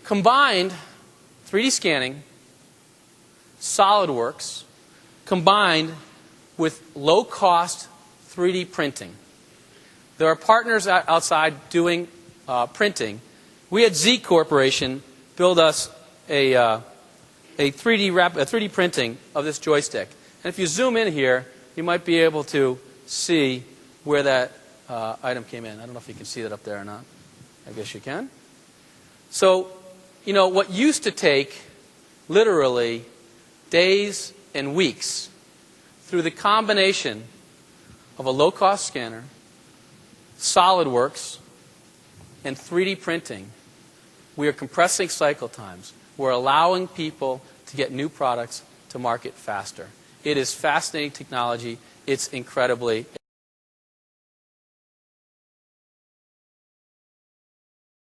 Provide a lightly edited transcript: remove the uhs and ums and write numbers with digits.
combined 3D scanning, SolidWorks, combined with low-cost 3D printing. There are partners outside doing printing. We at Zcorp build us a 3D printing of this joystick. And if you zoom in here, you might be able to see where that item came in. I don't know if you can see that up there or not. I guess you can. So, you know, what used to take literally days and weeks through the combination of a low-cost scanner, SolidWorks, and 3D printing, we are compressing cycle times. We're allowing people to get new products to market faster. It is fascinating technology. It's incredibly